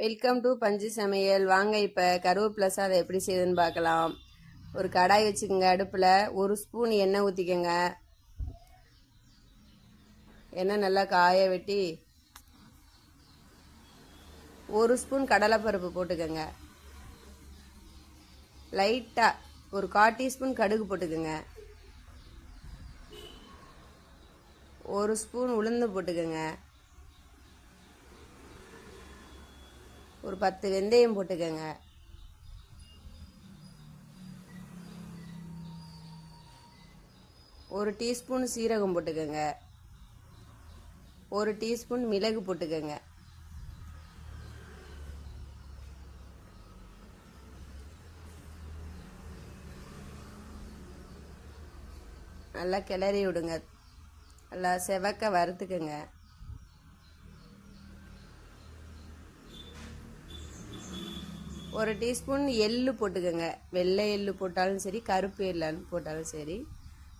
Welcome to பஞ்சு சமையல். வாங்க இப்போ கருவேப்பிலை சாதம் எப்படி செய்யுதுன்னு பார்க்கலாம். ஒரு கடாய் வச்சுக்கோங்க. அடுப்பில் 1 ஸ்பூன் எண்ணெய் ஊற்றிக்கோங்க. எண்ணெய் நல்லா காய வெட்டி 1 ஸ்பூன் கடலைப்பருப்பு போட்டுக்கோங்க. லைட்டாக ஒரு 1/4 டீஸ்பூன் கடுகு போட்டுக்கோங்க. 1 ஸ்பூன் உளுந்து போட்டுக்கோங்க. ஒரு 10 வெந்தயம் போட்டுக்கோங்க. ஒரு டீஸ்பூன் சீரகம் போட்டுக்கோங்க. 1 டீஸ்பூன் மிளகு போட்டுக்கோங்க. நல்லா கிளறி விடுங்க. நல்லா செவக்க வறுத்துக்குங்க. ஒரு டீஸ்பூன் எள்ளு போட்டுக்கோங்க. வெள்ளை எள்ளு போட்டாலும் சரி, கருப்பு எள்ளான்னு போட்டாலும் சரி.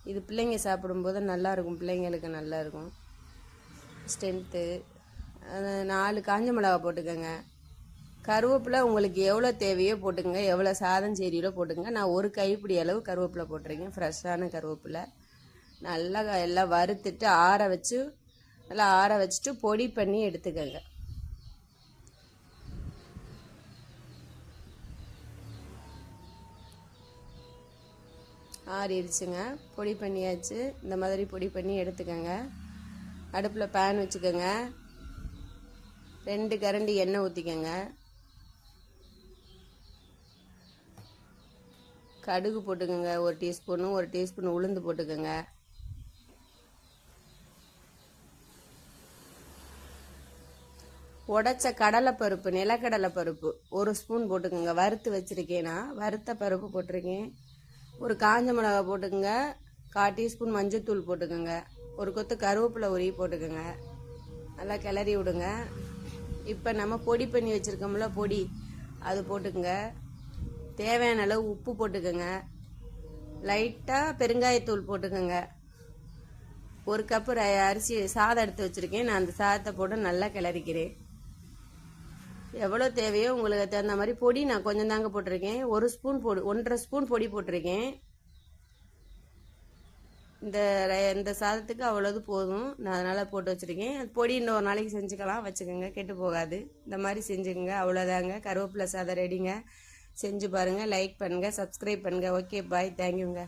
இது பிள்ளைங்க சாப்பிடும்போது நல்லாயிருக்கும். பிள்ளைங்களுக்கு நல்லாயிருக்கும், ஸ்ட்ரென்த்து. 4 காஞ்ச மிளகா போட்டுக்கோங்க. கருவேப்பிலை உங்களுக்கு எவ்வளோ தேவையோ போட்டுக்கோங்க. எவ்வளோ சாதம் செய்கிறீங்களோ போட்டுக்கோங்க. நான் 1 கைப்பிடி அளவு கருவேப்பிலை போட்டிருக்கேன், ஃப்ரெஷ்ஷான கருவேப்பிலை. நல்லா எல்லாம் வறுத்துட்டு நல்லா ஆற வச்சுட்டு பொடி பண்ணி எடுத்துக்கோங்க. ஆறிடுச்சுங்க, பொடி பண்ணியாச்சு. இந்த மாதிரி பொடி பண்ணி எடுத்துக்கோங்க. அடுப்பில் பேன் வச்சுக்கோங்க. 2 கரண்டி எண்ணெய் ஊற்றிக்கோங்க. கடுகு போட்டுக்கோங்க 1 டீஸ்பூனு. 1 டீஸ்பூன் உளுந்து போட்டுக்கோங்க. உடைச்ச கடலைப்பருப்பு, நிலக்கடலை பருப்பு 1 ஸ்பூன் போட்டுக்கோங்க. வறுத்து வச்சுருக்கேன்னா வறுத்த பருப்பு போட்டிருக்கேன். ஒரு காஞ்ச மிளகா போட்டுக்கோங்க. 1/4 டீஸ்பூன் மஞ்சத்தூள் போட்டுக்கோங்க. ஒரு கொத்து கருவேப்பிலை உருவி போட்டுக்கோங்க. நல்லா கிளறி விடுங்க. இப்போ நம்ம பொடி பண்ணி வச்சுருக்கோம்ல பொடி, அது போட்டுக்கோங்க. தேவையான அளவு உப்பு போட்டுக்கோங்க. லைட்டாக பெருங்காயத்தூள் போட்டுக்கோங்க. 1 கப்பு அரிசி சாதம் எடுத்து வச்சுருக்கேன். நான் அந்த சாதத்தை போட்டு நல்லா கிளறிக்கிறேன். எவ்வளோ தேவையோ உங்களுக்கு தகுந்த மாதிரி பொடி நான் கொஞ்சம் தாங்க போட்டிருக்கேன். 1 ஸ்பூன் 1.5 ஸ்பூன் பொடி போட்டிருக்கேன். இந்த சாதத்துக்கு அவ்வளோது போதும். நான் அதனால் போட்டு வச்சுருக்கேன். பொடி இன்னொரு நாளைக்கு செஞ்சுக்கலாம், வச்சுக்கோங்க, கெட்டு போகாது. இந்த மாதிரி செஞ்சுக்கோங்க. அவ்வளோதாங்க, கருவேப்பிலை சாதம் ரெடிங்க. செஞ்சு பாருங்கள். லைக் பண்ணுங்கள், சப்ஸ்கிரைப் பண்ணுங்கள். ஓகே, பாய், தேங்க்யூங்க.